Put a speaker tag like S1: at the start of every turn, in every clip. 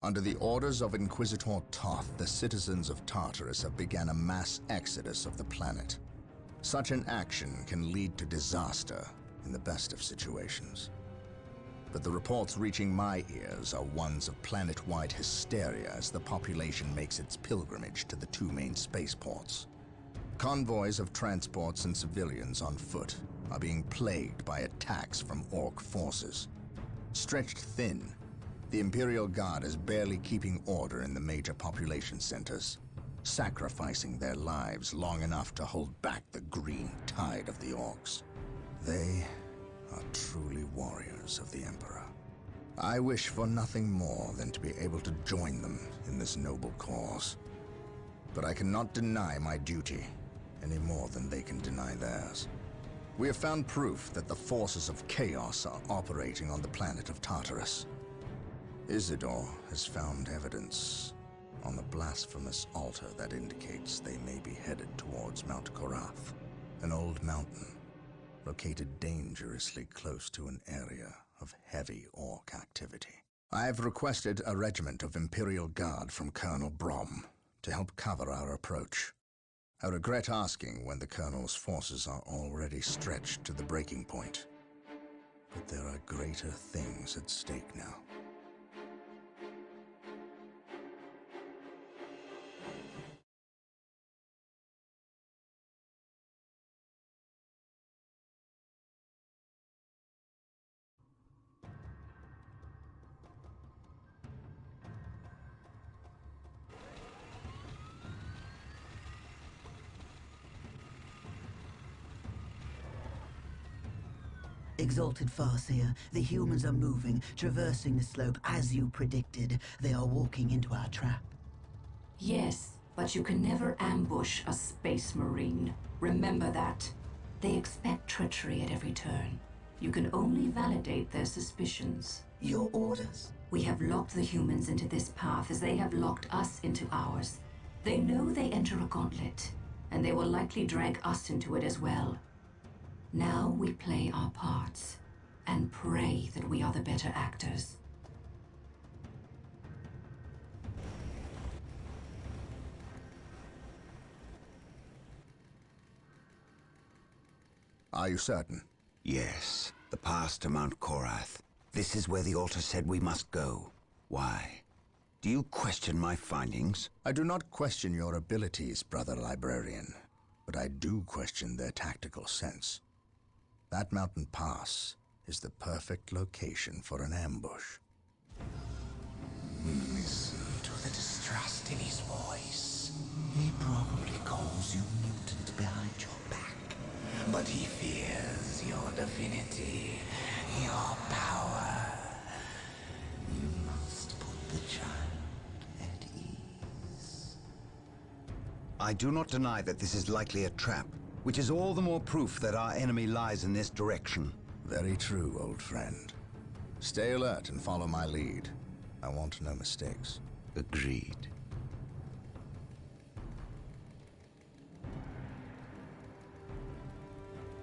S1: Under the orders of Inquisitor Toth, the citizens of Tartarus have begun a mass exodus of the planet. Such an action can lead to disaster in the best of situations. But the reports reaching my ears are ones of planet-wide hysteria as the population makes its pilgrimage to the two main spaceports. Convoys of transports and civilians on foot are being plagued by attacks from Orc forces. Stretched thin, the Imperial Guard is barely keeping order in the major population centers, sacrificing their lives long enough to hold back the green tide of the Orcs. They are truly warriors of the Emperor. I wish for nothing more than to be able to join them in this noble cause. But I cannot deny my duty any more than they can deny theirs. We have found proof that the forces of chaos are operating on the planet of Tartarus. Isidore has found evidence on the blasphemous altar that indicates they may be headed towards Mount Korath, an old mountain located dangerously close to an area of heavy Orc activity. I have requested a regiment of Imperial Guard from Colonel Brom to help cover our approach. I regret asking when the Colonel's forces are already stretched to the breaking point, but there are greater things at stake now.
S2: Exalted Farseer, the humans are moving, traversing the slope as you predicted. They are walking into our trap.
S3: Yes, but you can never ambush a space marine. Remember that. They expect treachery at every turn. You can only validate their suspicions.
S2: Your orders?
S3: We have locked the humans into this path as they have locked us into ours. They know they enter a gauntlet, and they will likely drag us into it as well. Now we play our parts, and pray that we are the better actors.
S1: Are you certain?
S4: Yes, the path to Mount Korath. This is where the altar said we must go. Why? Do you question my findings?
S1: I do not question your abilities, brother librarian, but I do question their tactical sense. That mountain pass is the perfect location for an ambush.
S5: Listen to the distrust in his voice. He probably calls you mutant behind your back, but he fears your divinity, your power. You must put the child at ease.
S4: I do not deny that this is likely a trap, which is all the more proof that our enemy lies in this direction.
S1: Very true, old friend. Stay alert and follow my lead. I want no mistakes.
S4: Agreed.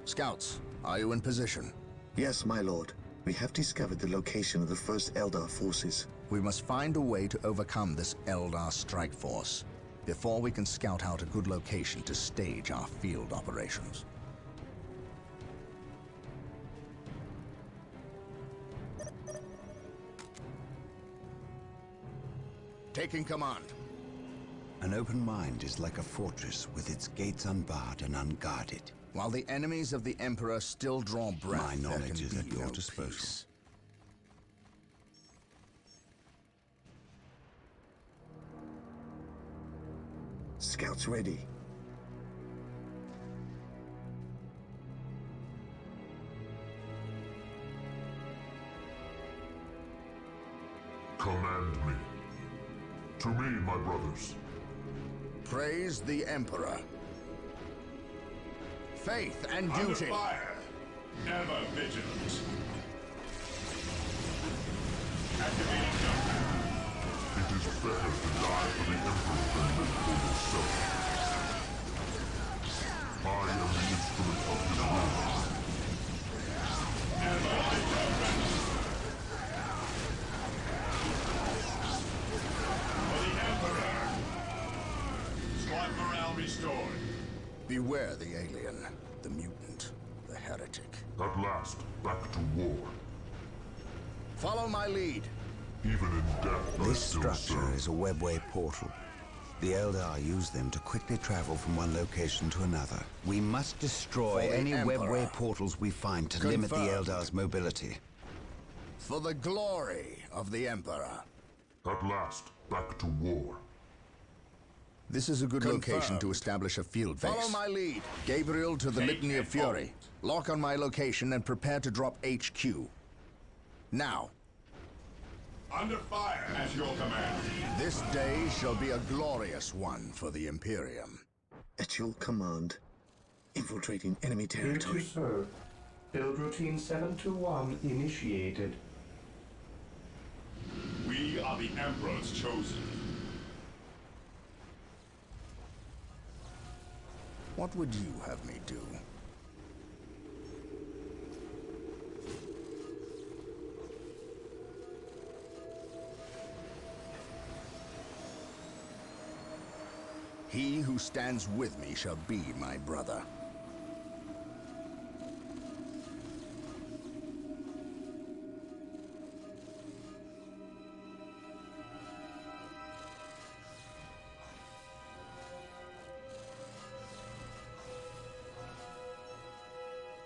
S1: Scouts, are you in position?
S6: Yes, my lord. We have discovered the location of the first Eldar forces.
S1: We must find a way to overcome this Eldar strike force before we can scout out a good location to stage our field operations. Taking command.
S4: An open mind is like a fortress with its gates unbarred and unguarded.
S1: While the enemies of the Emperor still draw breath,
S4: My knowledge is
S1: there
S4: at
S1: can be
S4: your
S1: no
S4: disposal.
S1: peace.
S6: Scouts ready.
S7: Command me. To me, my brothers.
S1: Praise the Emperor. Faith and
S8: Under
S1: duty.
S8: fire, ever vigilant. Activating jump.
S7: It is better to die for the Emperor than live for yourself. I am the instrument of his will.
S8: Ever vigilant.
S1: Beware the alien, the mutant, the heretic.
S7: At last, back to war.
S1: Follow my lead.
S7: Even in death, I
S4: This
S7: still
S4: structure
S7: serve.
S4: is a webway portal. The Eldar use them to quickly travel from one location to another. We must destroy
S1: For the
S4: any
S1: Emperor.
S4: webway portals we find to limit the
S1: Confirmed.
S4: Eldar's mobility.
S1: For the glory of the Emperor.
S7: At last, back to war.
S1: This is a good location to establish a field base. Follow my lead. Gabriel to the
S8: Take
S1: Litany of
S8: and
S1: Fury. Lock on my location and prepare to drop HQ. Now.
S8: Under fire at your command.
S1: This day shall be a glorious one for the Imperium.
S6: At your command. Infiltrating enemy
S9: Here to
S6: territory.
S9: serve. Build routine 721 initiated.
S8: We are the Emperor's chosen.
S1: What would you have me do? He who stands with me shall be my brother.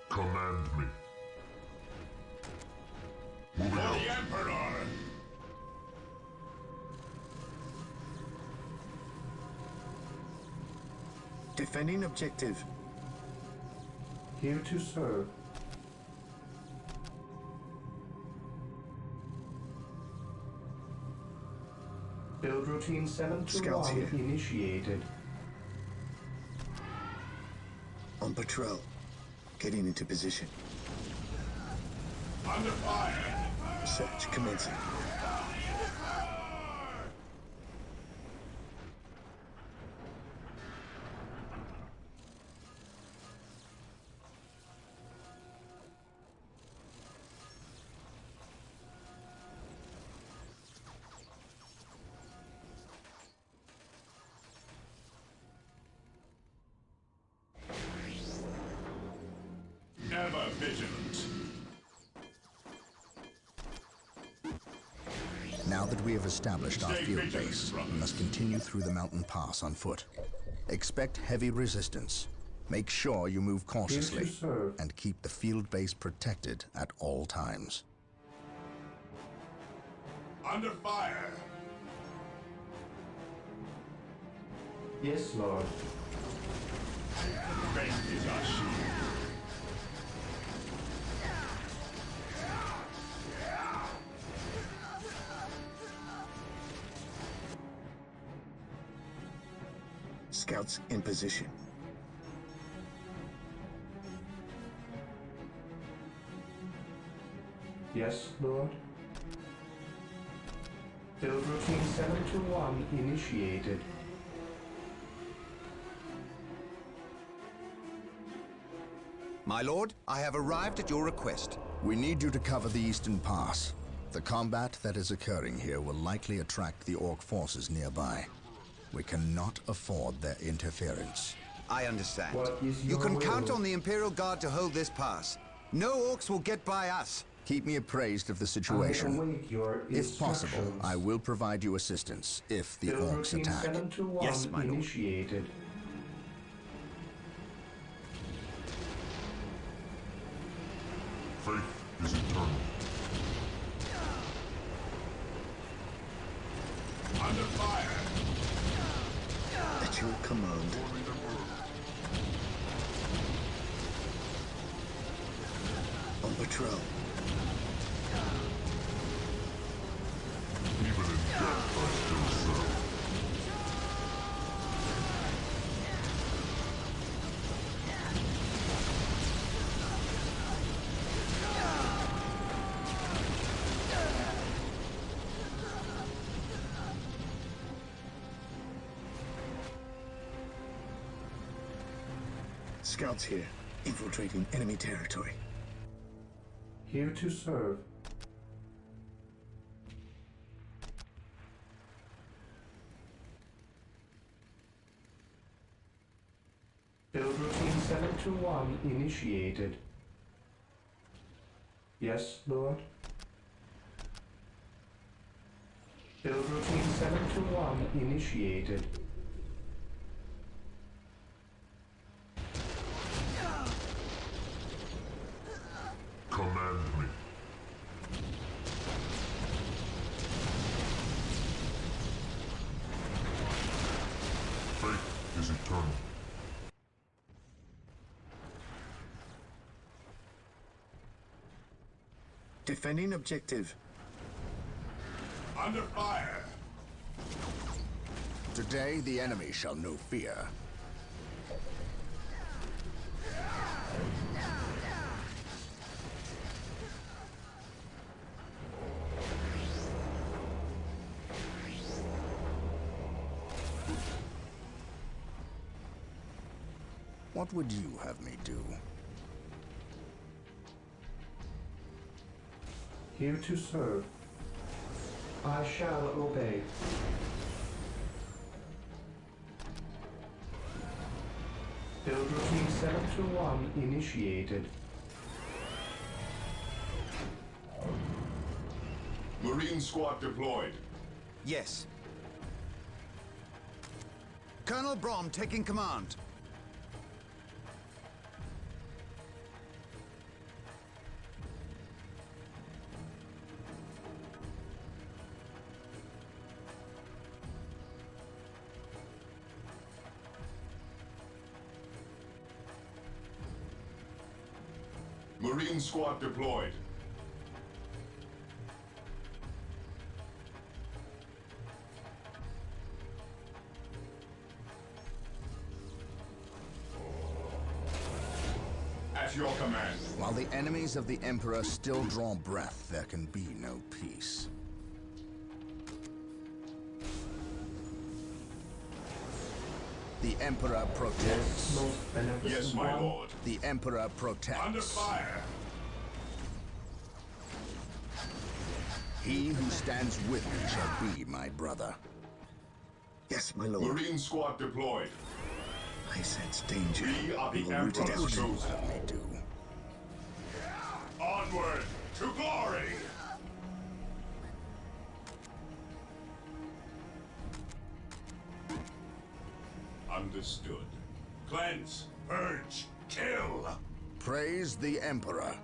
S7: Command me.
S8: For
S7: Moving out.
S8: the Emperor!
S6: Defending objective.
S9: Here to serve. Build routine
S6: Scouts
S9: 721
S6: here.
S9: initiated.
S6: On patrol. Getting into position.
S8: Under fire!
S6: Search commencing.
S8: Ever vigilant.
S1: Now that we have established our
S8: Stay
S1: field
S8: vigilant,
S1: base,
S8: brothers.
S1: we must continue through the mountain pass on foot. Expect heavy resistance. Make sure you move cautiously
S9: serve.
S1: and keep the field base protected at all times.
S8: Under fire!
S9: Yes, Lord.
S8: Faith is our shield.
S6: Scouts in position.
S9: Yes, Lord. Build routine 721 initiated.
S4: My lord, I have arrived at your request.
S1: We need you to cover the Eastern Pass. The combat that is occurring here will likely attract the Orc forces nearby. We cannot afford their interference.
S4: I understand.
S9: What is
S4: You
S9: your
S4: can count
S9: will?
S4: on the Imperial Guard to hold this pass. No orcs will get by us.
S1: Keep me appraised of the
S9: I
S1: situation.
S9: await your
S1: If possible,
S9: instructions.
S1: I will provide you assistance if the
S9: Build
S1: Orcs
S9: routine
S1: attack.
S9: 721
S4: Yes, my lord.
S9: initiated.
S7: Faith is eternal.
S8: Under fire!
S6: At your command. On patrol.
S7: Even in death, I still serve.
S6: Scouts here. Infiltrating enemy territory.
S9: Here to serve. Build 721 initiated. Yes, Lord. Build routine 721 initiated.
S7: Command me. Faith is eternal.
S6: Defending objective.
S8: Under fire!
S1: Today, the enemy shall know fear. What would you have me do?
S9: Here to serve. I shall obey. Build routine 721 initiated.
S8: Marine squad deployed.
S4: Yes. Colonel Brom taking command.
S8: Marine squad deployed. At your command.
S1: While the enemies of the Emperor still draw breath, there can be no peace. The Emperor protects.
S9: Most beneficent
S8: Yes, my
S9: one.
S8: lord.
S1: The Emperor protects.
S8: Under fire.
S1: He who stands with me shall be my brother.
S6: Yes, my lord.
S8: Marine squad deployed.
S6: I sense danger.
S8: We are the
S6: We will root it
S8: Emperor's
S6: out.
S8: chosen.
S1: Let me do.
S8: Onward to glory! Understood. Cleanse, purge, kill!
S1: Praise the Emperor.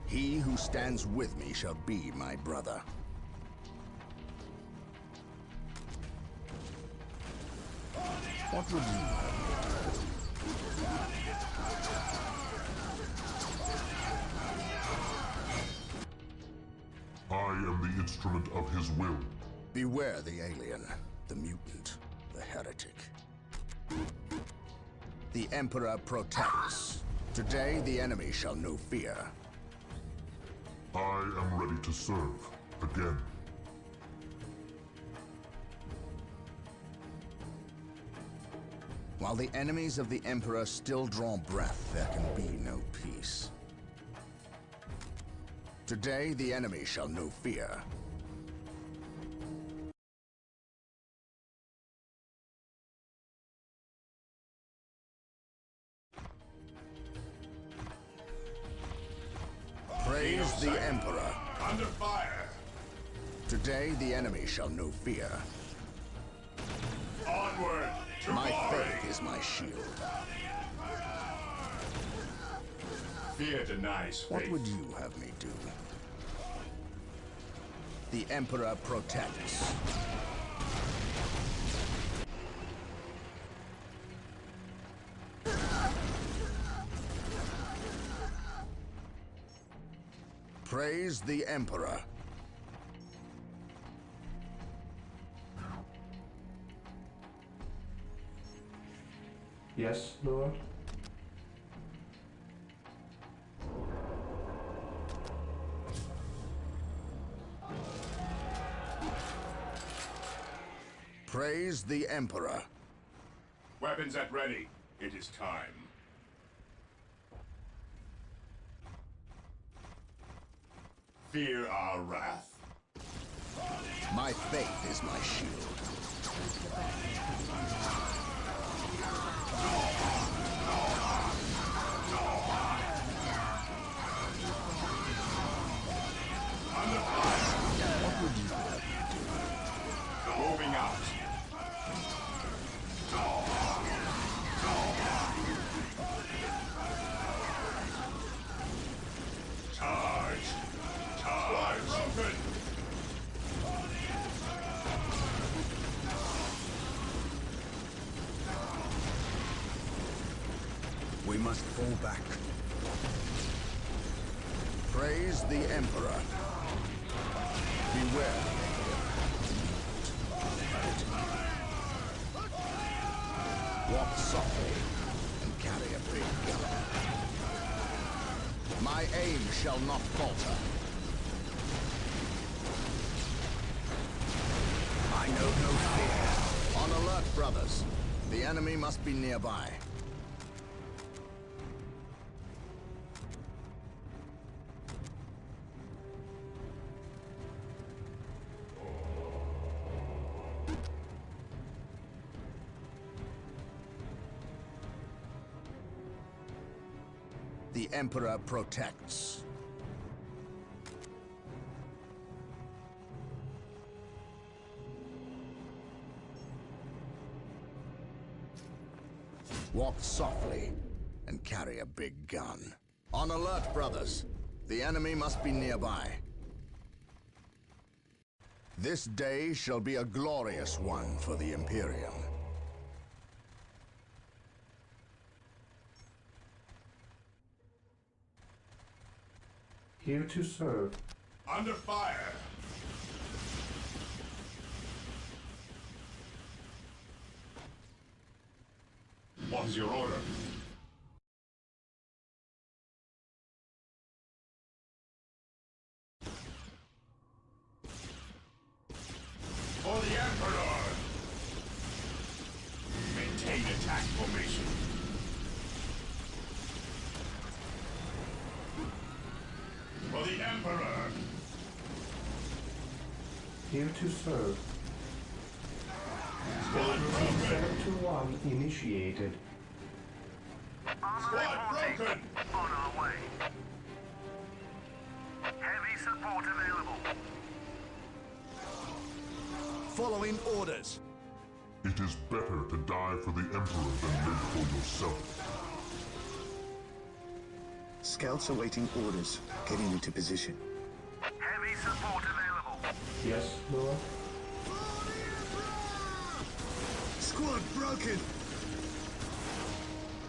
S1: He who stands with me shall be my brother. What would you have me do?
S7: I am the instrument of his will.
S1: Beware the alien, the mutant, the heretic. The Emperor protects. Today the enemy shall know fear.
S7: I am ready to serve again.
S1: While the enemies of the Emperor still draw breath, there can be no peace. Today the enemy shall know fear. Praise the Emperor.
S8: Under fire!
S1: Today the enemy shall know fear.
S8: Onward to
S1: My
S8: glory!
S1: faith is my shield.
S8: Fear denies faith.
S1: What would you have me do? The Emperor protects. Praise the Emperor.
S9: Yes, Lord.
S1: Praise the Emperor.
S8: Weapons at ready. It is time. Fear our wrath.
S1: My faith is my shield.
S4: must fall back.
S1: Praise the Emperor. Beware. Walk softly and carry a big gun. My aim shall not falter.
S4: I know no fear.
S1: On alert, brothers. The enemy must be nearby. The Emperor protects. Walk softly and carry a big gun. On alert, brothers. The enemy must be nearby. This day shall be a glorious one for the Imperium.
S9: Here to serve.
S8: Under fire! What is your order? For the Emperor! Maintain attack formation. For the Emperor!
S9: Here to serve.
S8: Squad broken!
S9: 721 initiated.
S8: Squad broken!
S10: On our way. Heavy support available.
S1: Following orders.
S7: It is better to die for the Emperor than live for yourself.
S6: Scouts awaiting orders. Getting into position.
S10: Heavy support available.
S9: Yes, Lord.
S6: Squad broken!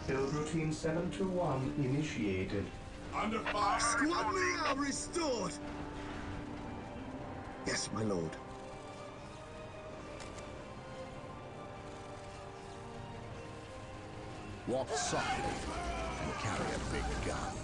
S9: Build routine 721 initiated.
S8: Under fire!
S6: Squad morale restored! Yes, my lord.
S1: Walk softly and carry a big gun.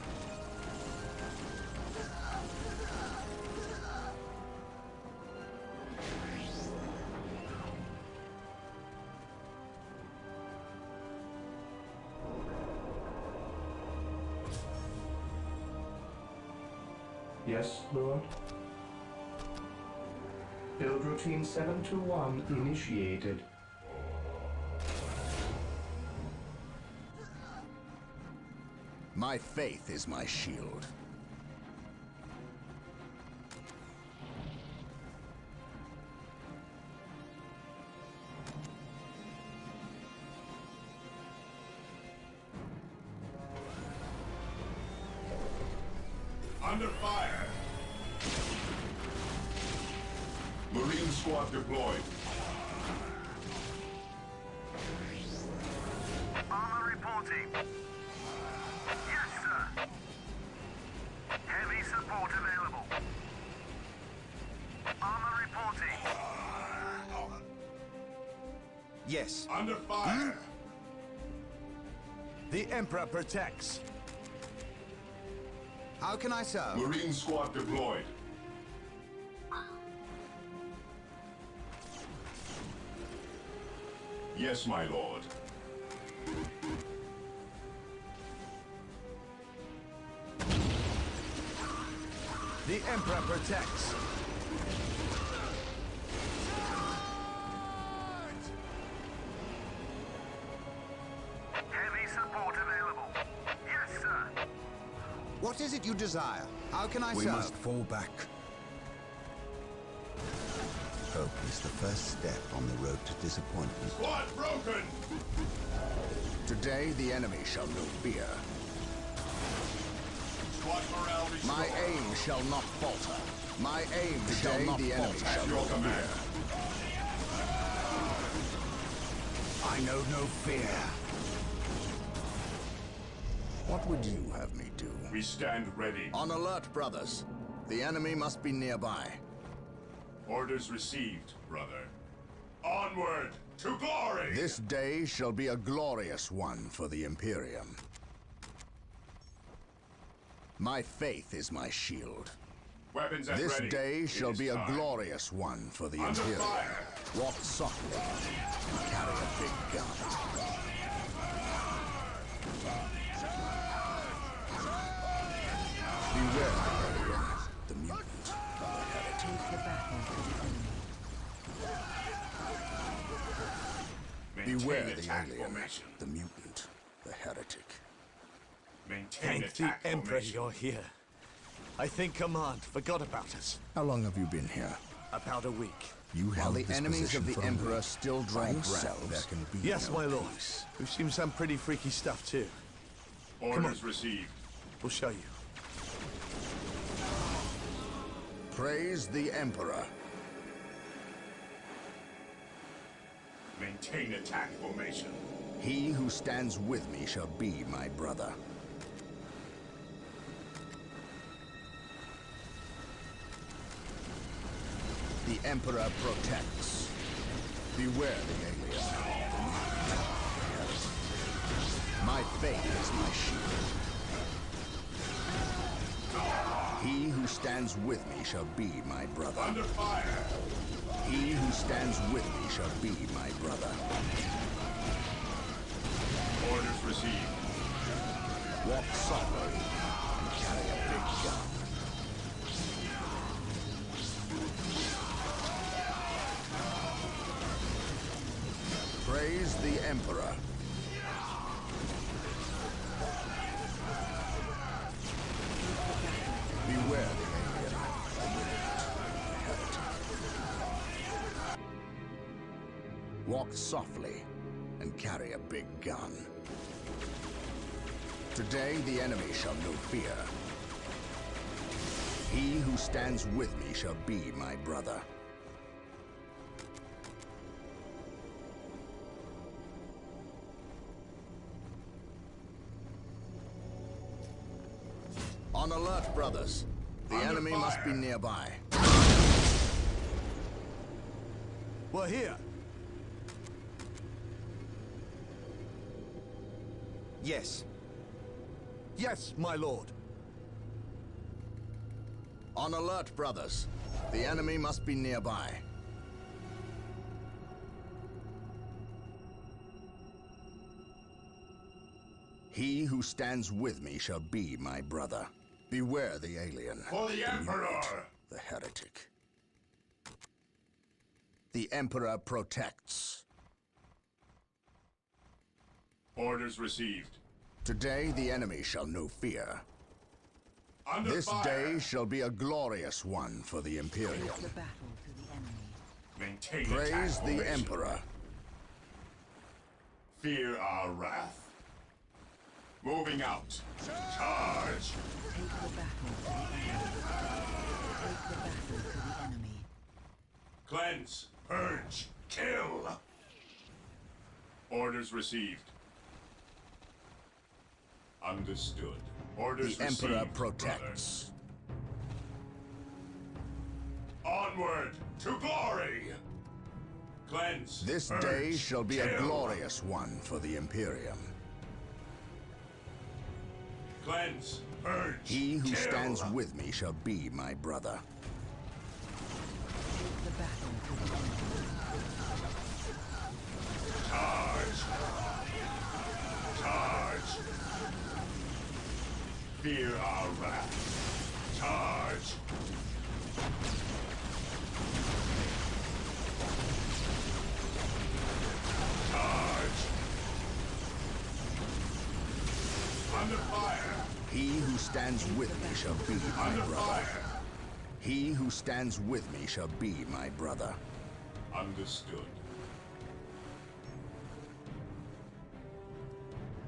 S9: Yes, Lord. Build routine 721 initiated.
S1: My faith is my shield.
S8: Under fire! Marine squad deployed.
S10: Armor reporting. Yes, sir. Heavy support available. Armor reporting.
S4: Yes.
S8: Under fire!
S1: The Emperor protects.
S4: How can I serve?
S8: Marine squad deployed. Yes, my lord.
S1: The Emperor protects.
S10: Heavy support available. Yes, sir.
S4: What is it you desire? How can I serve? We must fall back. Hope is the first step on the road to disappointment.
S8: Squad broken!
S1: Today the enemy shall know fear.
S8: Squad morale restored.
S1: My aim shall not falter. My aim shall not falter.
S8: At your command.
S4: I know no fear.
S1: What would you have me do?
S8: We stand ready.
S1: On alert, brothers. The enemy must be nearby.
S8: Orders received, brother. Onward to glory!
S1: This day shall be a glorious one for the Imperium. My faith is my shield.
S8: Weapons at
S1: This
S8: ready.
S1: day
S8: It
S1: shall
S8: is
S1: be a
S8: time.
S1: glorious one for the
S8: Under
S1: Imperium.
S8: fire.
S1: Walk softly and carry a big gun. Beware, Alien, the mutant, the heretic.
S2: Take the battle to the enemy.
S8: Maintain
S1: Beware the
S8: attack
S1: alien,
S8: formation.
S1: the mutant, the heretic.
S8: Maintain
S11: Thank the
S8: attack
S11: Emperor
S8: formation.
S11: you're here. I think Command forgot about us.
S1: How long have you been here?
S11: About a week.
S1: You
S12: While
S1: held
S12: the
S1: this
S12: enemies
S1: position
S12: of the
S1: for a
S12: Emperor
S1: week.
S12: still draw
S1: By
S12: breath,
S1: yourselves, there can be
S11: Yes,
S1: no
S11: my lord.
S1: peace.
S11: We've seen some pretty freaky stuff too.
S8: Orders received.
S11: We'll show you.
S1: Praise the Emperor.
S8: Maintain attack formation.
S1: He who stands with me shall be my brother. The Emperor protects. Beware the alien. My faith is my shield. He who stands with me shall be my brother.
S8: Under fire.
S1: He who stands with me shall be my brother.
S8: Orders received.
S1: Walk softly and carry a big gun. Praise the Emperor. Beware the alien, the mutant, the heretic. Walk softly and carry a big gun. Today the enemy shall know fear. He who stands with me shall be my brother. On alert, brothers. The
S8: Under
S1: enemy must be
S8: fire.
S1: nearby.
S11: We're here.
S12: Yes.
S11: Yes, my lord.
S1: On alert, brothers. The enemy must be nearby. He who stands with me shall be my brother. Beware the alien.
S8: For the Emperor.
S1: mutant, the heretic. The Emperor protects.
S8: Orders received.
S1: Today the enemy shall know fear.
S8: Under
S1: This
S8: fire.
S1: day shall be a glorious one for the Imperium.
S2: Take the battle to the enemy.
S8: Maintain
S1: Praise
S8: attack
S1: the
S8: formation.
S1: Emperor.
S8: Fear our wrath. Moving out. Charge.
S2: Take the battle to the enemy. Take the battle to the enemy.
S8: Cleanse. Purge. Kill. Orders received. Understood. Orders
S1: The Emperor
S8: received,
S1: protects.
S8: brother. Onward to glory. Cleanse.
S1: This
S8: purge,
S1: day shall be a
S8: kill.
S1: glorious one for the Imperium.
S8: Cleanse. Purge.
S1: He who
S8: kill.
S1: stands with me shall be my brother.
S2: Take the battle to the enemy.
S8: Charge. Charge. Fear our wrath. Charge. Charge. Under fire.
S1: He who stands with me shall be my
S8: Under
S1: brother.
S8: fire.
S1: He who stands with me shall be my brother.
S8: Understood.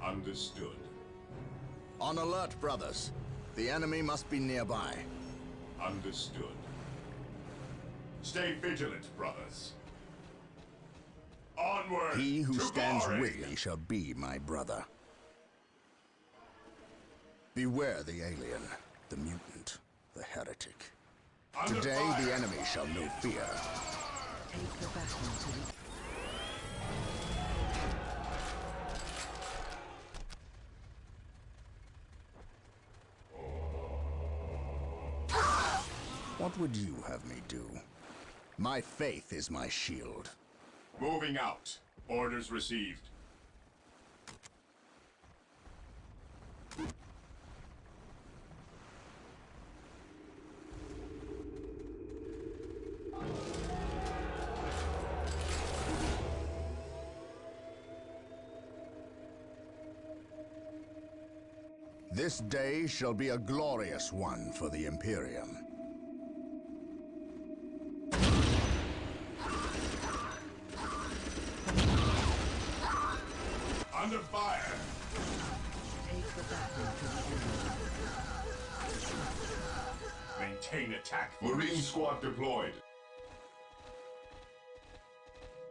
S8: Understood.
S1: On alert, brothers. The enemy must be nearby.
S8: Understood. Stay vigilant, brothers. Onward
S1: He who
S8: to
S1: stands
S8: glory.
S1: with me shall be my brother. Beware the alien, the mutant, the heretic.
S8: Under
S1: Today
S8: fire.
S1: the enemy shall know fear.
S2: Take the battle to the...
S1: What would you have me do? My faith is my shield.
S8: Moving out. Orders received.
S1: This day shall be a glorious one for the Imperium.
S8: Under fire.
S2: Take the battle to the enemy.
S8: Maintain attack. Marine squad deployed.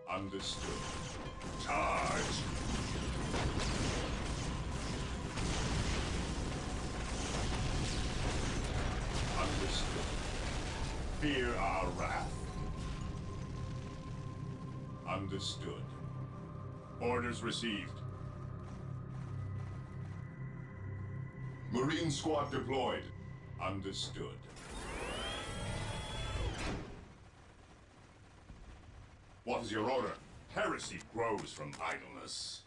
S8: Understood. Charge. Understood. Fear our wrath. Understood. Orders received. Marine squad deployed. Understood. What is your order? Heresy grows from idleness.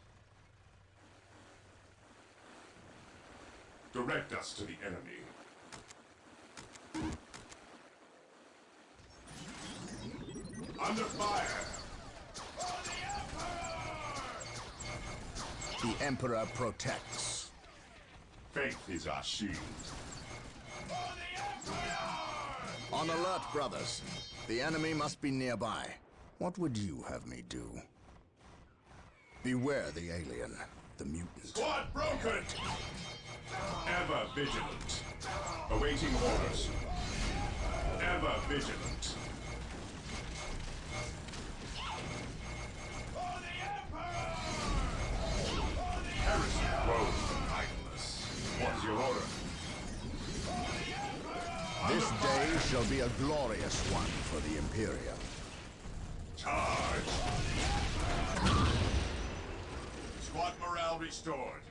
S8: Direct us to the enemy. Under fire!
S1: The Emperor protects.
S8: Faith is our shield.
S1: On alert, brothers. The enemy must be nearby. What would you have me do? Beware the alien, the mutant.
S8: Squad broken! Ever vigilant. Awaiting orders. Ever vigilant. Heresy grows from idleness. What is your order?
S1: This day shall be a glorious one for the Imperium.
S8: Charge! Squad morale restored.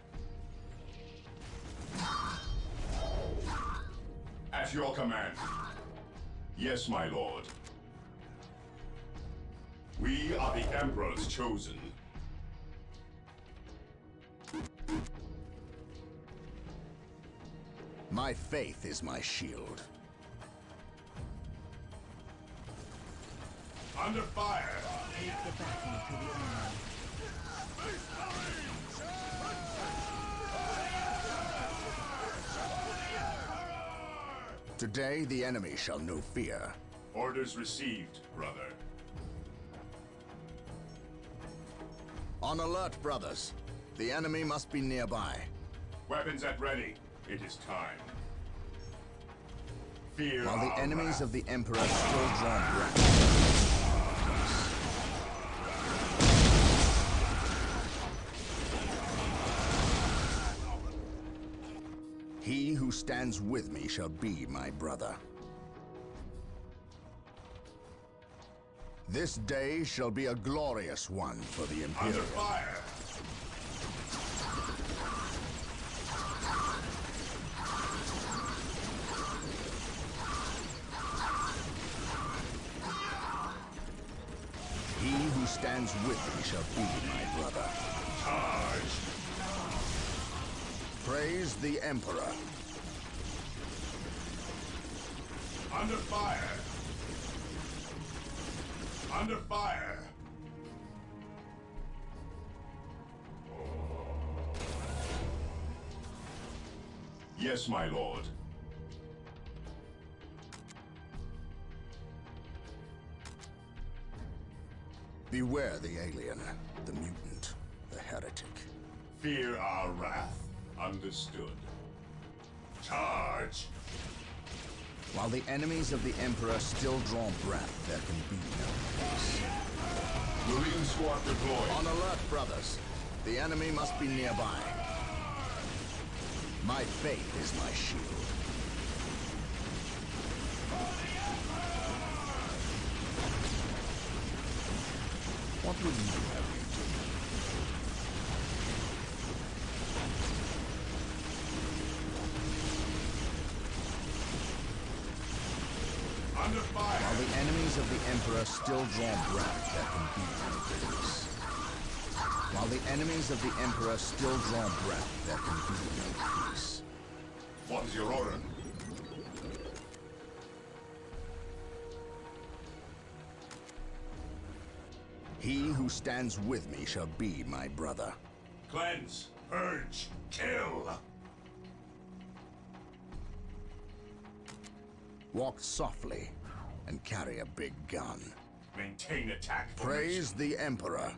S8: At your command. Yes, my lord. We are the Emperor's chosen.
S1: My faith is my shield.
S8: Under fire!
S2: Take the battle to the enemy.
S1: Today the enemy shall know fear.
S8: Orders received, brother.
S1: On alert, brothers. The enemy must be nearby.
S8: Weapons at ready. It is time. Fear
S1: While the
S8: our
S1: enemies
S8: wrath.
S1: of the Emperor still draw breath. He who stands with me shall be my brother. This day shall be a glorious one for the
S8: Under
S1: Imperium.
S8: fire!
S1: He who stands with me shall be my brother.
S8: Charge!
S1: Praise the Emperor.
S8: Under fire! Under fire! Yes, my lord.
S1: Beware the alien, the mutant, the heretic.
S8: Fear our wrath. Understood. Charge!
S1: While the enemies of the Emperor still draw breath, there can be no peace.
S8: Marine squad deployed.
S1: On alert, brothers. The enemy must be nearby. My faith is my shield. What would you have me do?
S8: Under fire!
S1: While the enemies of the Emperor still draw breath, there can be no peace. While the enemies of the Emperor still draw breath, there can be no peace.
S8: What is your order?
S1: He who stands with me shall be my brother.
S8: Cleanse, purge, kill!
S1: Walk softly and carry a big gun.
S8: Maintain attack
S1: Praise the Emperor.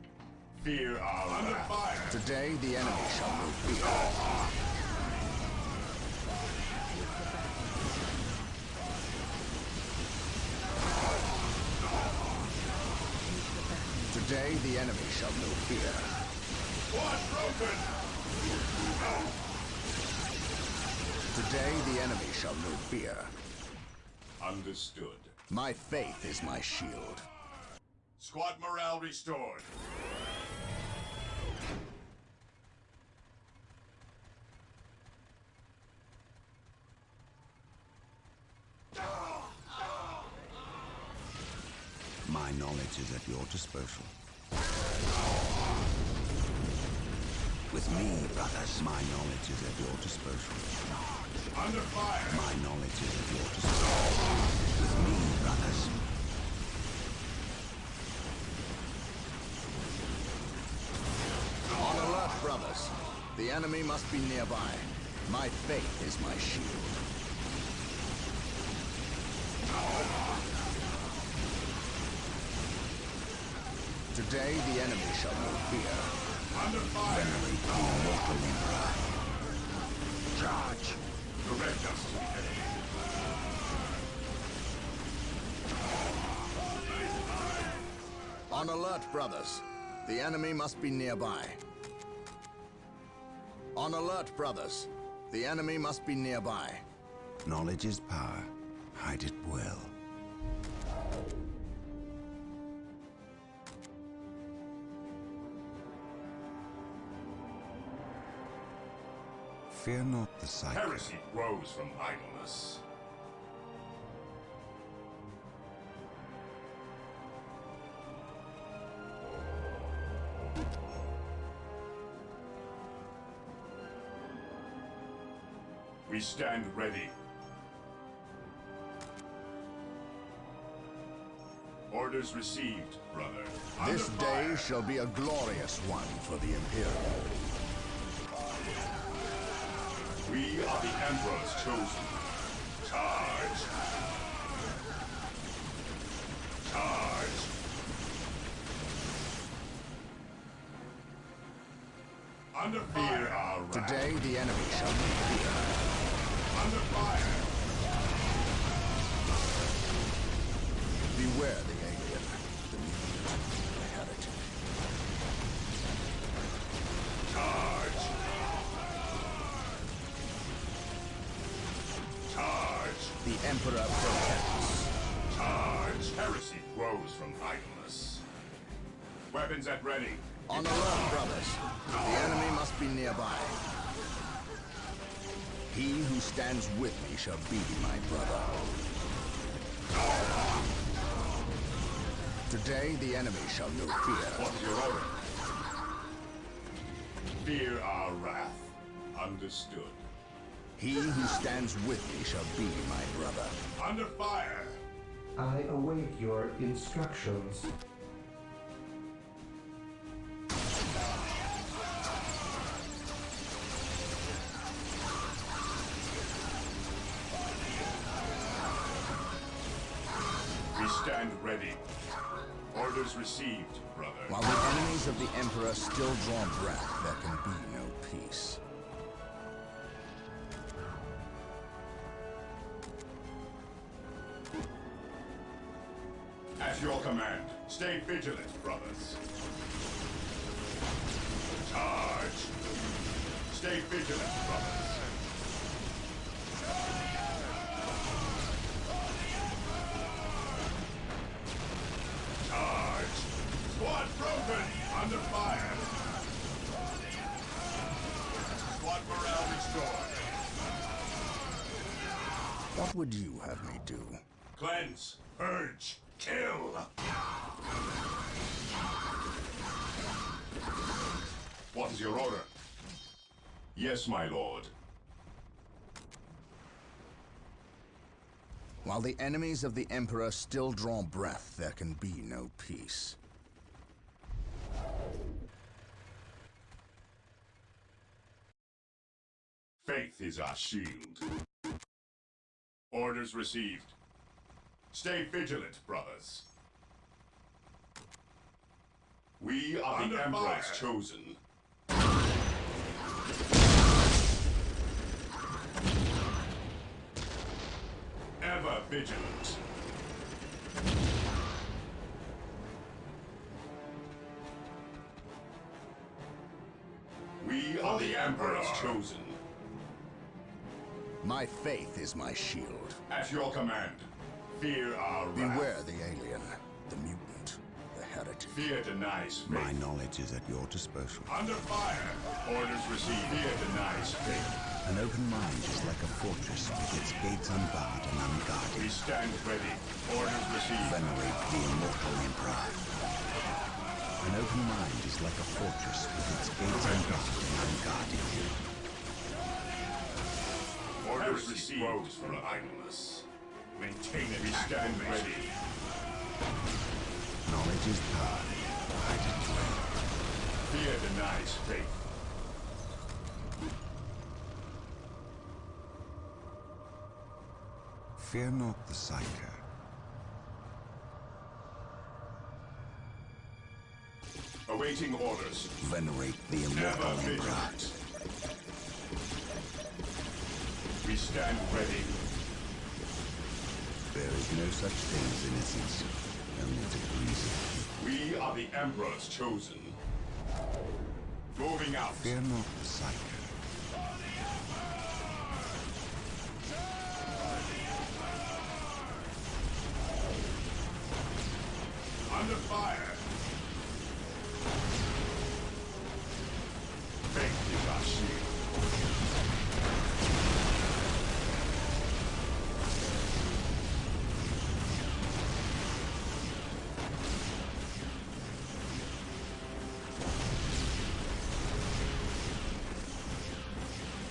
S8: Fear our under fire!
S1: Today the enemy shall know fear. Today the enemy shall know fear.
S8: One broken!
S1: Today the enemy shall know fear.
S8: Understood.
S1: My faith is my shield.
S8: Squad morale restored.
S4: My knowledge is at your disposal. With me, brothers, my knowledge is at your disposal.
S8: Under fire!
S4: My knowledge is at your disposal. With me, brothers.
S1: On alert, brothers. The enemy must be nearby. My faith is my shield. Today the enemy shall know fear.
S8: Under fire!
S4: Venerate the immortal Emperor.
S8: Charge! Direct us to the enemy.
S1: On alert, brothers. The enemy must be nearby. On alert, brothers. The enemy must be nearby.
S4: Knowledge is power. Hide it well. Fear not the sight.
S8: Heresy grows from idleness. We stand ready. Orders received, brother.
S1: This
S8: Under
S1: day
S8: fire.
S1: shall be a glorious one for the Imperium.
S8: We are the Emperor's chosen. Charge! Charge! Under fire! Our wrath.
S1: Today the enemy shall know fear.
S8: Under fire!
S1: Beware the alien, the mutant, the heretic.
S8: Charge! Charge!
S1: The Emperor protects.
S8: Charge! Heresy grows from idleness. Weapons at ready.
S1: On alert, brothers. The enemy must be nearby. He who stands with me shall be my brother. Today the enemy shall know fear.
S8: What's your order? Fear our wrath. Understood.
S1: He who stands with me shall be my brother.
S8: Under fire!
S9: I await your instructions.
S8: We stand ready. Orders received, brother.
S1: While the enemies of the Emperor still draw breath, there can be no peace.
S8: At your command. Stay vigilant, brothers. Charge! Stay vigilant, brothers. Open! Under fire! Squad morale restored.
S1: What would you have me do?
S8: Cleanse, purge, kill! What is your order? Yes, my lord.
S1: While the enemies of the Emperor still draw breath, there can be no peace.
S8: Faith is our shield. Orders received. Stay vigilant, brothers. We are the Emperor's chosen. Ever vigilant. We are the Emperor's chosen.
S1: My faith is my shield.
S8: At your command, fear our wrath.
S1: Beware the alien, the mutant, the heretic.
S8: Fear denies faith.
S4: My knowledge is at your disposal.
S8: Under fire. Orders received. Fear denies faith.
S4: An open mind is like a fortress with its gates unbarred and unguarded.
S8: We stand ready. Orders received.
S4: Venerate the immortal Emperor. An open mind is like a fortress with its gates unbarred and unguarded.
S8: Orders received. Rose from idleness. Maintain it. We stand ready.
S4: Knowledge is power. Hide it well.
S8: Fear denies faith.
S4: Fear not the Psyker.
S8: Awaiting orders.
S4: Venerate the immortal
S8: Ever
S4: Emperor.
S8: vigilant. We stand ready.
S4: There is no such thing as innocence, only degrees of guilt.
S8: We are the Emperor's chosen. Moving out.
S4: Fear not the Psyker.
S8: Under fire. Faith is our shield.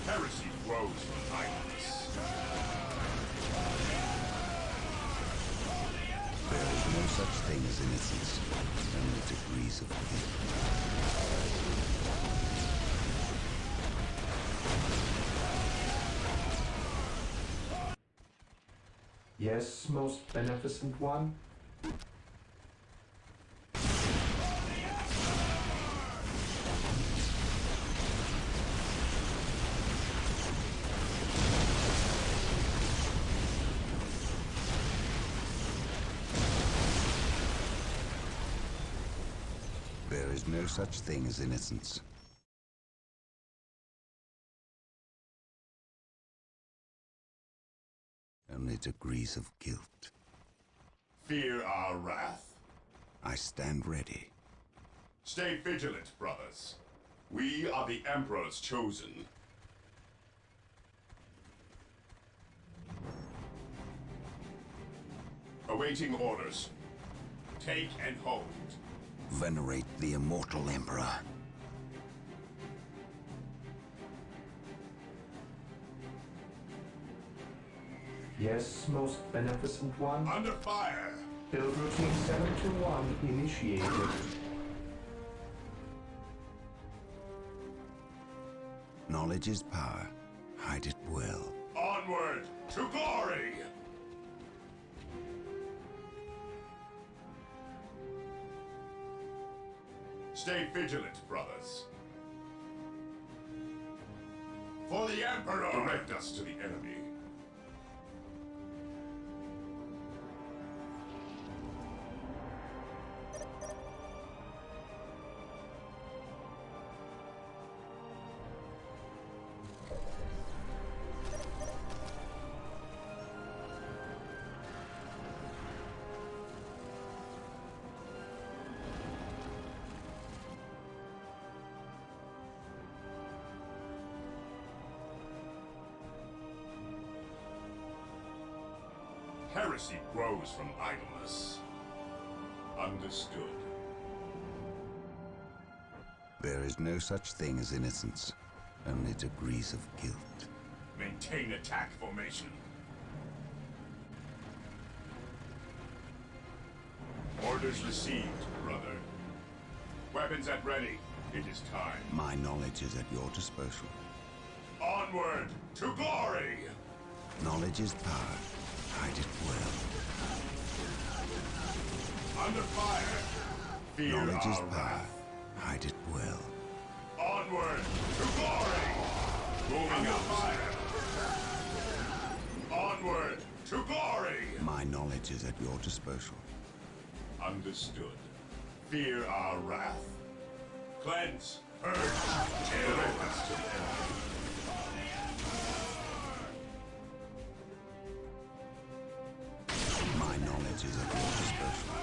S8: Heresy grows from idleness.
S4: There is no such thing as innocence, only degrees of guilt.
S9: Yes, most beneficent one?
S4: There is no such thing as innocence. Only degrees of guilt.
S8: Fear our wrath.
S4: I stand ready.
S8: Stay vigilant, brothers. We are the Emperor's chosen. Awaiting orders. Take and hold.
S4: Venerate the immortal Emperor.
S9: Yes, most beneficent one?
S8: Under fire!
S9: Build routine 721 initiated.
S4: Knowledge is power. Hide it well.
S8: Onward to glory! Stay vigilant, brothers. For the Emperor! Direct us to the enemy. Heresy grows from idleness. Understood.
S4: There is no such thing as innocence, only degrees of guilt.
S8: Maintain attack formation. Orders received, brother. Weapons at ready. It is time.
S4: My knowledge is at your disposal.
S8: Onward to glory!
S4: Knowledge is power. Hide it well.
S8: Under fire. Fear
S4: Knowledge is
S8: our
S4: power.
S8: wrath.
S4: Hide it well.
S8: Onward to glory! Moving out fire. Onward to glory!
S4: My knowledge is at your disposal.
S8: Understood. Fear our wrath. Cleanse, purge, direct us to the enemy.
S4: My knowledge is at your disposal.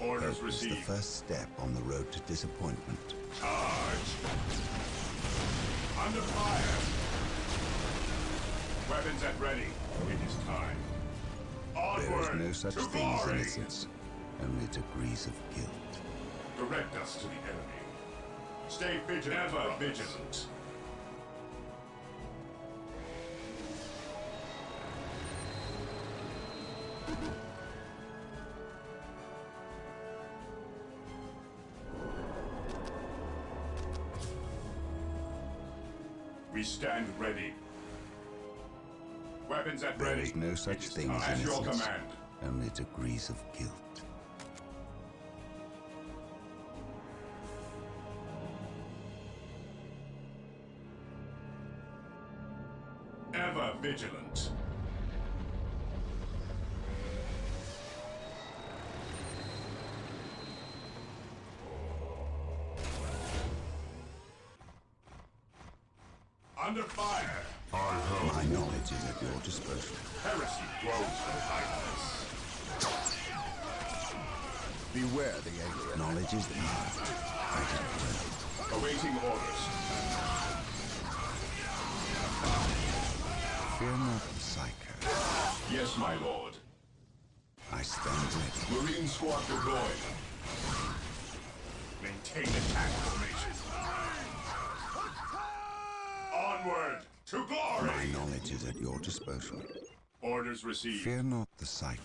S8: Orders
S4: Hope is the
S8: received.
S4: first step on the road to disappointment.
S8: Charge! Under fire! Weapons at ready. It is time.
S4: There
S8: Onward
S4: is no such
S8: to
S4: thing as
S8: glory!
S4: innocence, only degrees of guilt.
S8: Direct us to the enemy. Stay vigilant. Ever vigilant. We stand ready. Weapons at
S4: There
S8: ready.
S4: is no such
S8: It is
S4: thing as
S8: time. At your
S4: innocence,
S8: command.
S4: only degrees of guilt.
S8: Ever vigilant. Under fire.
S4: My knowledge is at your disposal.
S8: Heresy grows from idleness.
S1: Beware the alien.
S4: Knowledge is power. Hide it well.
S8: Awaiting orders.
S4: Fear not the psycho.
S8: Yes, my lord.
S4: I stand ready.
S8: Marine squad deployed. Maintain attack formation. Onward to glory!
S4: My knowledge is at your disposal.
S8: Orders received.
S4: Fear not the psycho.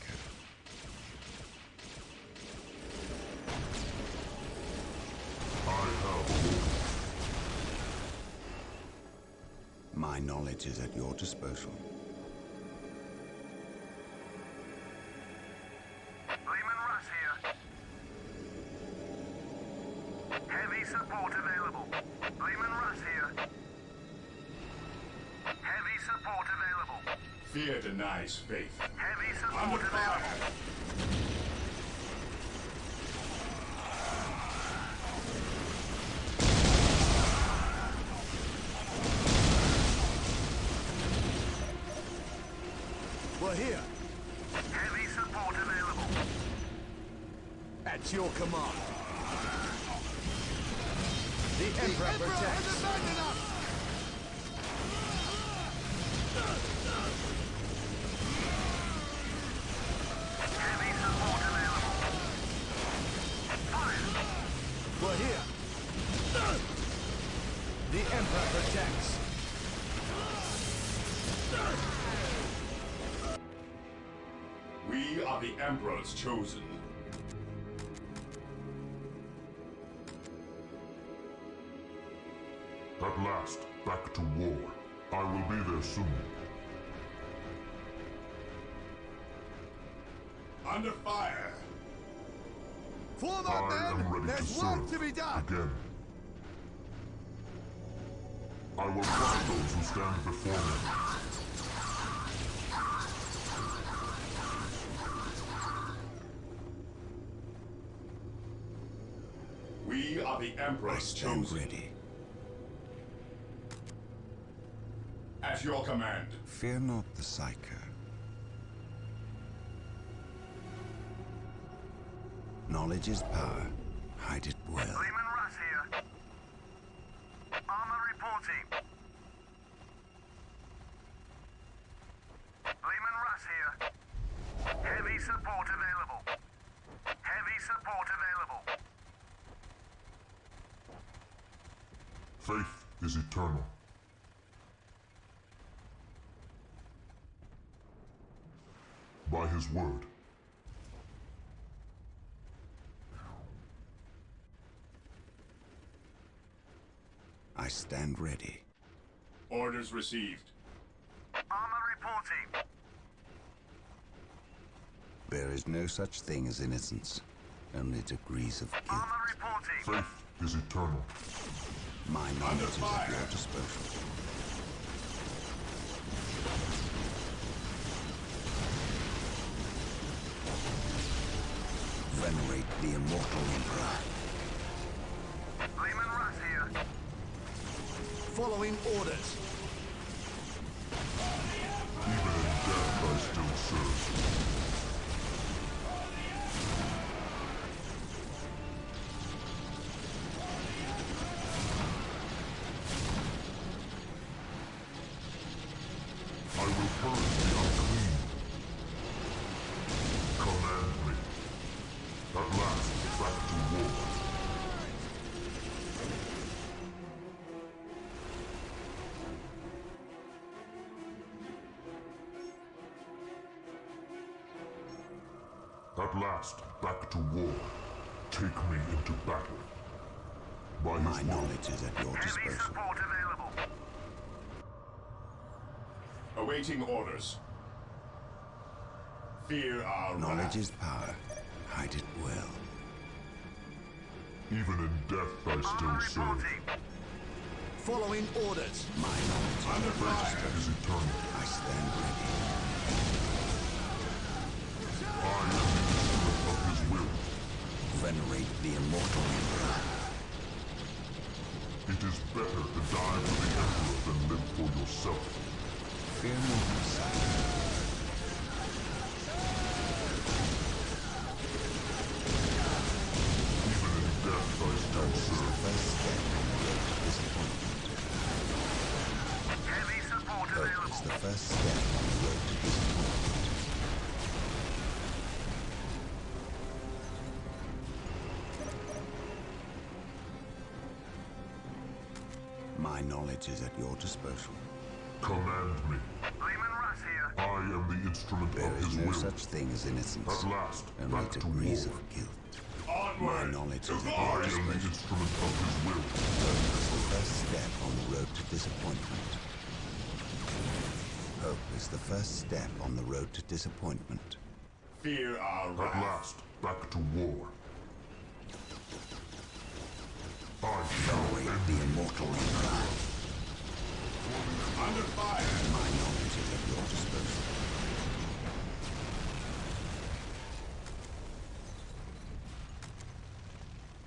S4: My knowledge is at your disposal.
S10: Lehman Russ here. Heavy support available. Lehman Russ here. Heavy support available.
S8: Fear denies faith.
S10: Heavy support
S8: Under fire.
S10: available.
S11: We're here.
S10: Heavy support available.
S11: At your command. The Emperor protects.
S10: Heavy support available. Fire.
S11: We're here. The Emperor protects.
S8: We are the Emperor's chosen.
S7: At last, back to war. I will be there soon.
S8: Under fire.
S11: Form
S7: I
S11: up,
S7: am
S11: men!
S7: ready to
S11: There's
S7: serve
S11: work to be done!
S7: again. I will fight those who stand before me.
S8: We are the
S4: I
S8: Emperor's
S4: stand
S8: chosen.
S4: ready.
S8: At your command.
S4: Fear not the psycho. Knowledge is power. Hide it well.
S10: Lehman Russ here. Armor reporting. Heavy support available. Heavy support available.
S7: Faith is eternal. By his word.
S4: I stand ready.
S8: Orders received.
S10: Armor reporting.
S4: There is no such thing as innocence, only degrees of guilt.
S10: Armor reporting.
S7: Faith is eternal.
S4: My knowledge is at your disposal. Venerate the immortal Emperor.
S10: Lehman Russ here.
S11: Following orders.
S7: Even in death I still serve. I will purge the unclean. Command me. At last, back to war. At last, back to war. Take me into battle. By his
S4: My
S7: word.
S4: knowledge is at your
S10: Heavy
S4: disposal.
S10: support available.
S8: Awaiting orders. Fear our
S4: Knowledge
S8: wrath.
S4: is power. Hide it well.
S7: Even in death I
S10: Armor
S7: still serve.
S10: reporting.
S11: Following orders.
S4: My knowledge
S8: Under
S4: is at your
S8: fire.
S4: disposal.
S7: Is eternal.
S4: I stand ready.
S7: I am the instrument of his will.
S4: Venerate the immortal Emperor.
S7: It is better to die for the Emperor than live for yourself.
S4: Fear mortal sight.
S7: Even in death I still serve.
S4: First step on the road to disappointment.
S10: Heavy support
S4: Hope is
S10: available.
S4: the first step on the road to disappointment. My knowledge is at your disposal.
S7: Command me.
S10: Lehman Russ here.
S7: I am the instrument
S4: There
S7: of
S4: is
S7: his
S4: no
S7: will.
S4: such thing as innocence,
S7: At last,
S4: only
S7: back to
S4: degrees
S7: war.
S4: of guilt. My
S8: Onward!
S4: knowledge
S8: To
S4: is at
S7: I
S4: your
S8: glory!
S7: am the
S4: disposal.
S7: instrument of his will.
S4: Hope is the first step on the road to disappointment. Hope is the first step on the road to disappointment.
S8: Fear our
S7: At
S8: wrath.
S7: last, back to war. I shall
S4: Venerate
S7: end
S4: the immortal Emperor.
S8: Under fire.
S4: My knowledge is at your disposal.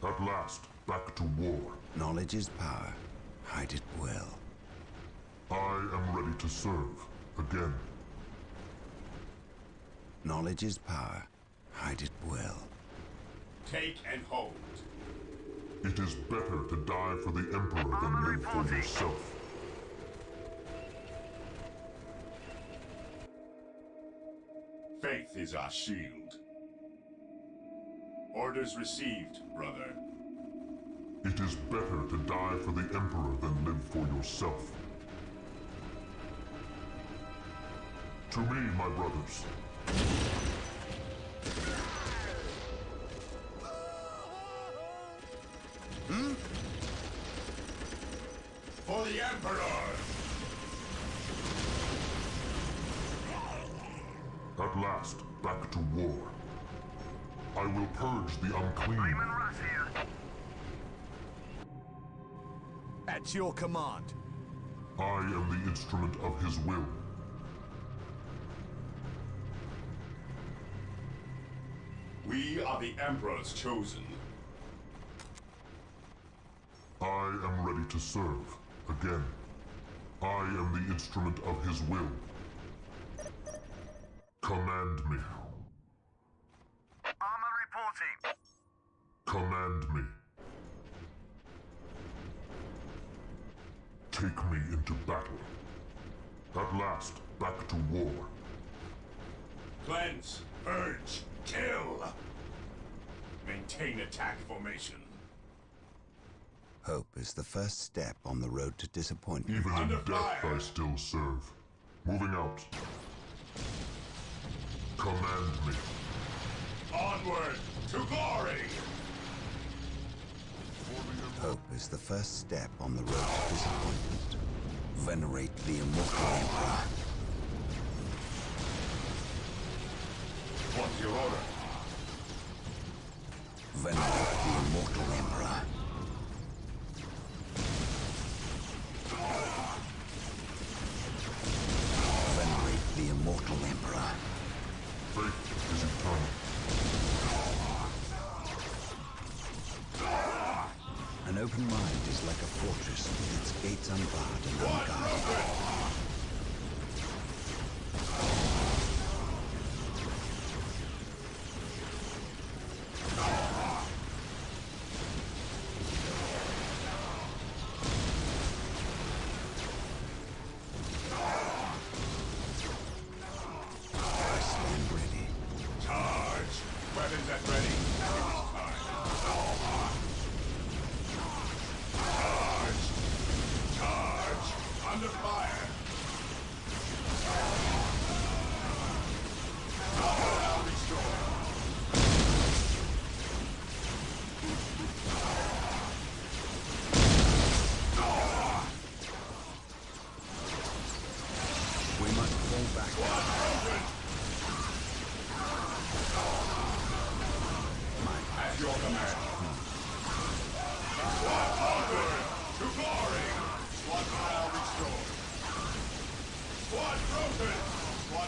S7: At last, back to war.
S4: Knowledge is power. Hide it well.
S7: I am ready to serve. Again.
S4: Knowledge is power. Hide it well.
S8: Take and hold.
S7: It is better to die for the Emperor than live for yourself.
S8: Faith is our shield. Orders received, brother.
S7: It is better to die for the Emperor than live for yourself. To me, my brothers.
S8: For the Emperor!
S7: At last, back to war. I will purge the unclean.
S10: Lehman Russ here.
S11: At your command.
S7: I am the instrument of his will.
S8: We are the Emperor's chosen.
S7: I am ready to serve. Again. I am the instrument of his will. Command me.
S10: Armor reporting.
S7: Command me. Take me into battle. At last, back to war.
S8: Cleanse, purge, kill! Maintain attack formation.
S4: Hope is the first step on the road to disappointment.
S7: Even in death I still serve. Moving out. Command me.
S8: Onward to glory!
S4: Hope is the first step on the road to disappointment. Venerate the immortal Emperor.
S8: What's your order?
S4: Venerate the immortal Emperor. Venerate the immortal Emperor.
S7: Faith is eternal.
S4: An open mind is like a fortress with its gates unbarred and unguarded.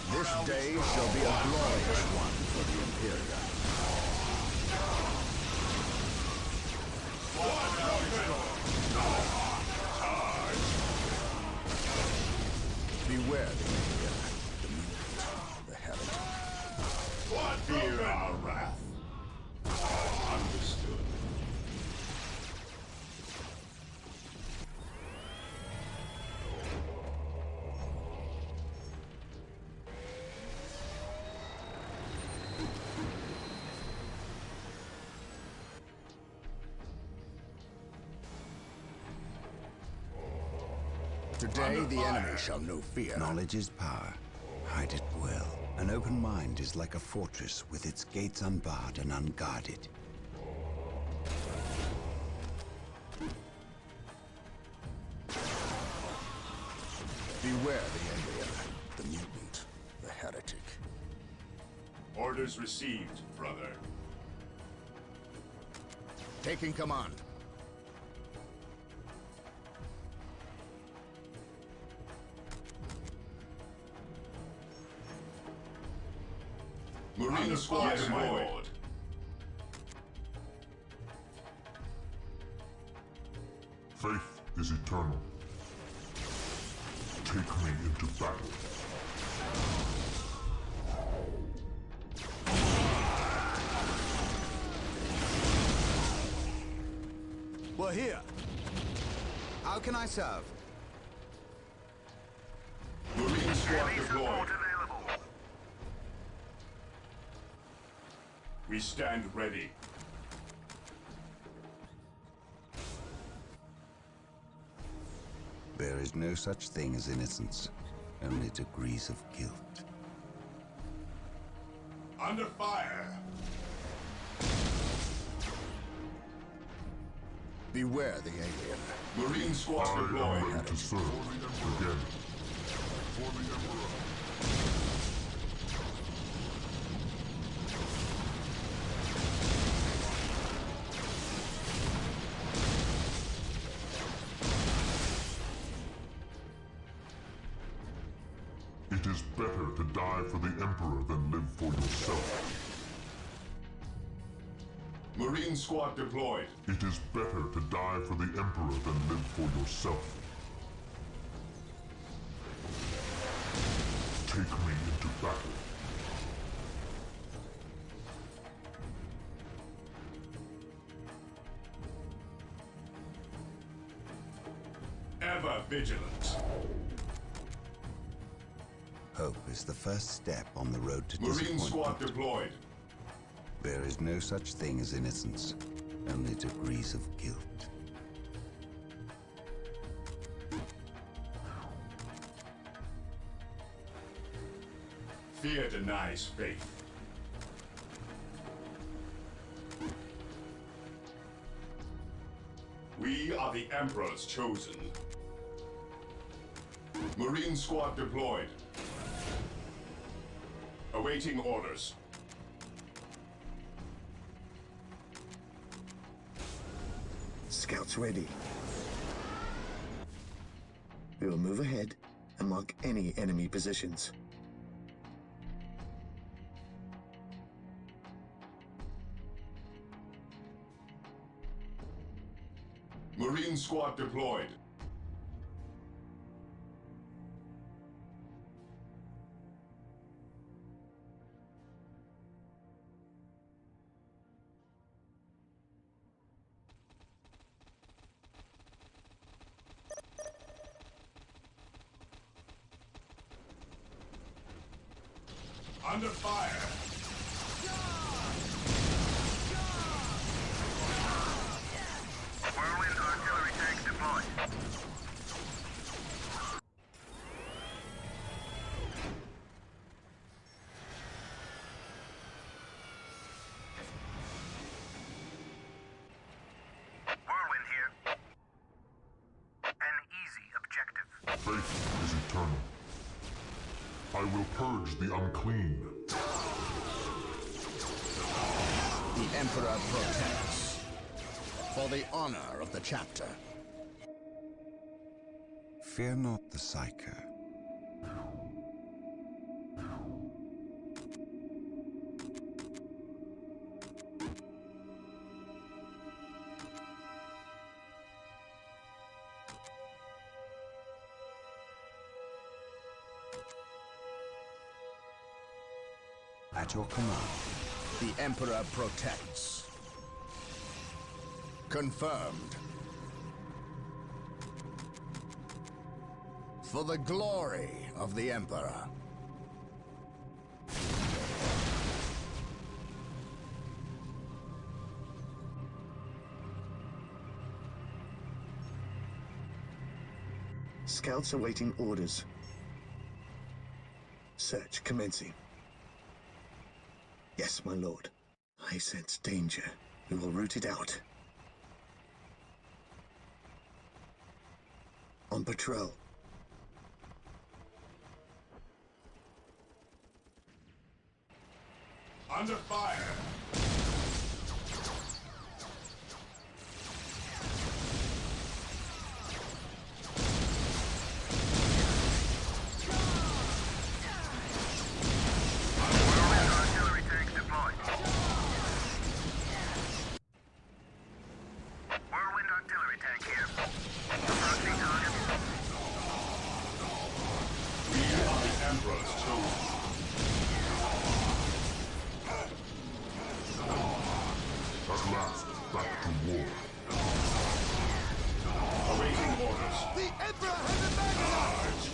S1: This day shall be a glorious one for the Imperium. Beware the alien, the mutant, the heretic.
S8: Fear our wrath. Understood.
S1: Today the enemy shall know fear.
S4: Knowledge is power. Hide it well. An open mind is like a fortress with its gates unbarred and unguarded.
S1: Beware the alien, the mutant, the heretic.
S8: Orders received, brother.
S1: Taking command.
S8: Marine squad deployed.
S7: Faith is eternal. Take me into battle.
S11: We're here. How can I serve?
S8: Marine squad deployed. We stand ready.
S4: There is no such thing as innocence, only degrees of guilt.
S8: Under fire.
S1: Beware the alien.
S8: Marine squad
S7: I am
S8: deployed.
S7: ready to serve. Again. For the Emperor. It is better to die for the Emperor than live for yourself.
S8: Marine squad deployed.
S7: It is better to die for the Emperor than live for yourself. Take me into battle.
S8: Ever vigilant.
S4: Hope is is the first step on the road to
S8: Marine
S4: disappointment.
S8: squad deployed.
S4: There is no such thing as innocence, only degrees of guilt.
S8: Fear denies faith. We are the Emperor's chosen. Marine squad deployed. Awaiting orders.
S6: Scouts ready. We will move ahead and mark any enemy positions.
S8: Marine squad deployed. Under fire.
S10: Whirlwind artillery tanks deployed. Whirlwind here. An easy objective.
S7: Faith is eternal. I will purge the unclean.
S1: The Emperor protects. For the honor of the chapter.
S4: Fear not the Psyker. At your command.
S1: The Emperor protects. Confirmed. For the glory of the Emperor.
S6: Scouts awaiting orders. Search commencing. Yes, my lord. I sense danger. We will root it out. On patrol.
S8: Under fire.
S10: Whirlwind artillery tanks deployed. Whirlwind artillery tank here. Approaching target.
S8: We are the Emperor's chosen.
S7: At last, back to war.
S8: Awaiting orders.
S11: The Emperor has abandoned us!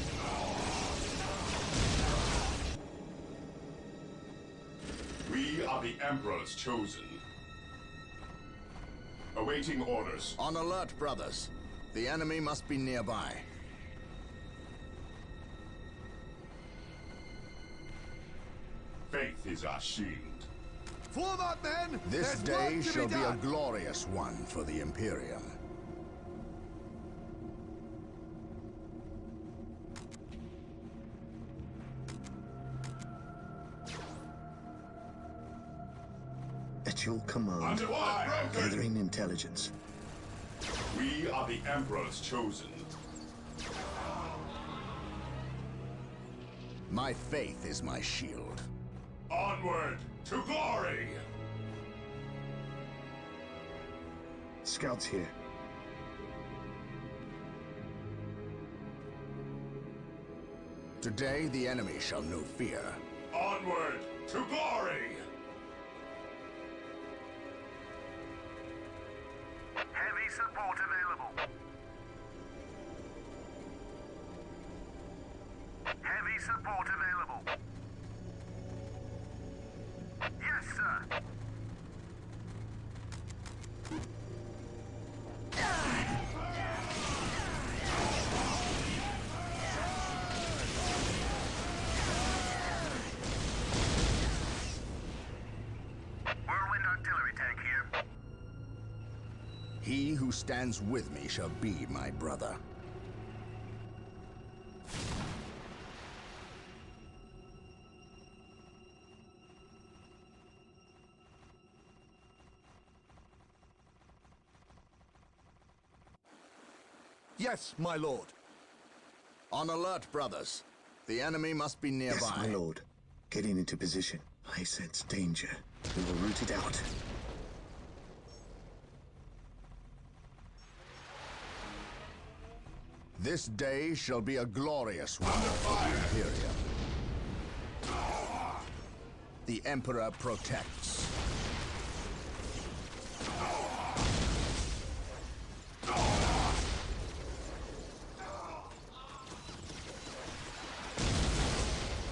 S8: We are the Emperor's chosen. Awaiting orders.
S1: On alert, brothers. The enemy must be nearby.
S8: Faith is our shield.
S11: Form up, men!
S1: This
S11: There's
S1: day
S11: work to
S1: shall be a
S11: done.
S1: glorious one for the Imperium.
S6: At your command.
S8: Under fire.
S6: Gathering intelligence.
S8: We are the Emperor's chosen.
S1: My faith is my shield.
S8: Onward to glory!
S6: Scouts here.
S1: Today the enemy shall know fear.
S8: Onward to glory!
S10: Heavy support available. Heavy support available. sir. Whirlwind artillery tank here.
S1: He who stands with me shall be my brother.
S11: Yes, my lord.
S1: On alert, brothers. The enemy must be nearby.
S6: Yes, my lord. Getting into position. I sense danger. We will root it out.
S1: This day shall be a glorious one for the Imperium. The Emperor protects.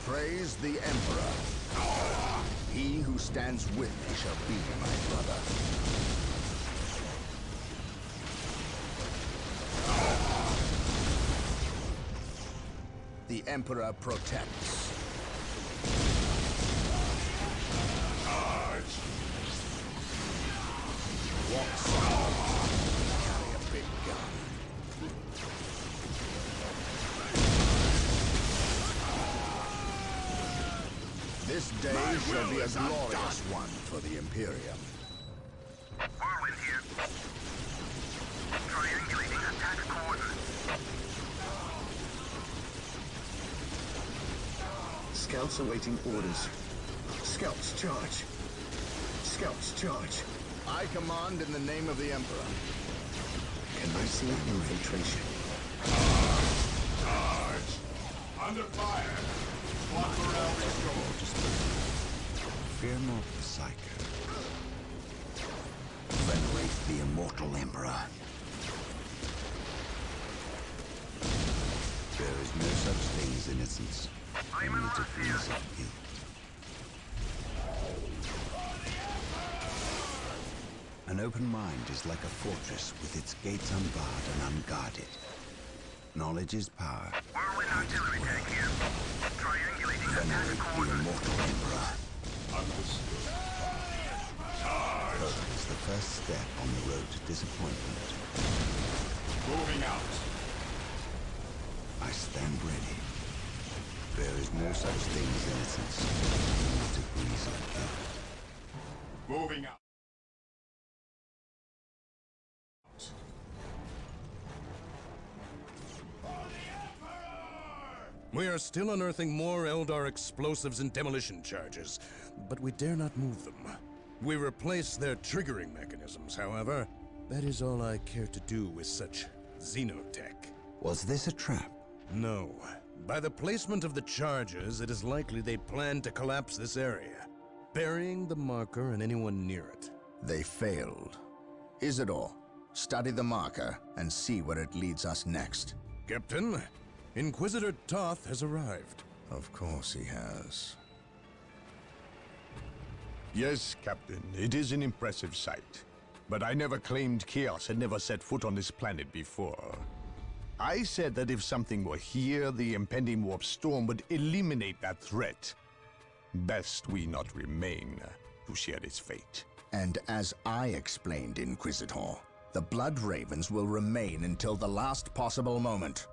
S1: Praise the Emperor. He who stands with me shall be my brother. The Emperor protects. Walk silent. Carry a big gun. This day shall be a glorious one for the Imperium.
S10: Whirlwind here. Triangulating attack coordinates.
S6: Scouts awaiting orders. Scouts charge. Scouts charge.
S1: I command in the name of the Emperor.
S6: Can I see infiltration?
S8: Charge! Under fire! Squad morale restored.
S4: Fear not the Psycho. Venerate the immortal Emperor. There is no such thing as innocence. Only degrees of guilt. An open mind is like a fortress with its gates unbarred and unguarded. Knowledge is power.
S10: Whirlwind artillery tank here. Triangulating attack
S4: Venerate the
S10: coordinates.
S4: immortal Emperor.
S8: Understood. Charge!
S4: Hope is the first step on the road to disappointment.
S8: Moving out.
S4: I stand ready. There is no such thing as innocence. Only degrees of guilt.
S8: Moving out.
S12: We are still unearthing more Eldar explosives and demolition charges, but we dare not move them. We replace their triggering mechanisms, however. That is all I care to do with such xenotech.
S4: Was this a trap?
S12: No. By the placement of the charges, it is likely they plan to collapse this area, burying the marker and anyone near it.
S1: They failed. Isidore, study the marker and see where it leads us next.
S12: Captain, Inquisitor Toth has arrived.
S1: Of course he has.
S13: Yes, Captain, it is an impressive sight. But I never claimed Chaos had never set foot on this planet before. I said that if something were here, the impending warp storm would eliminate that threat. Best we not remain to share its fate.
S1: And as I explained, Inquisitor, the Blood Ravens will remain until the last possible moment.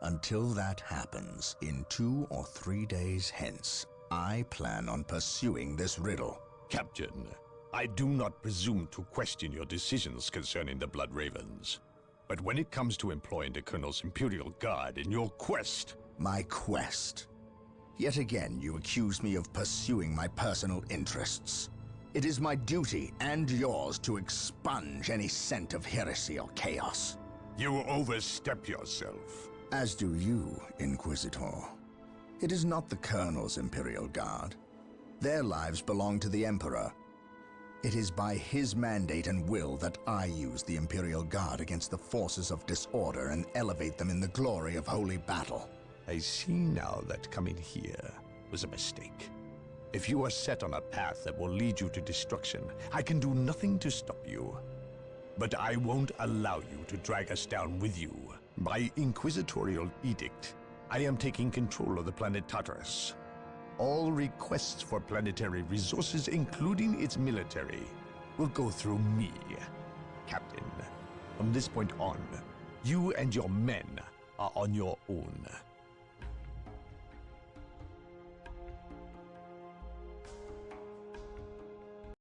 S1: Until that happens, in 2 or 3 days hence, I plan on pursuing this riddle.
S13: Captain, I do not presume to question your decisions concerning the Blood Ravens. But when it comes to employing the Colonel's Imperial Guard in your quest...
S1: My quest? Yet again you accuse me of pursuing my personal interests. It is my duty, and yours, to expunge any scent of heresy or chaos.
S13: You overstep yourself.
S1: As do you, Inquisitor. It is not the Colonel's Imperial Guard. Their lives belong to the Emperor. It is by his mandate and will that I use the Imperial Guard against the forces of disorder and elevate them in the glory of holy battle.
S13: I see now that coming here was a mistake. If you are set on a path that will lead you to destruction, I can do nothing to stop you. But I won't allow you to drag us down with you. By inquisitorial edict, I am taking control of the planet Tartarus. All requests for planetary resources, including its military, will go through me, Captain. From this point on, you and your men are on your own.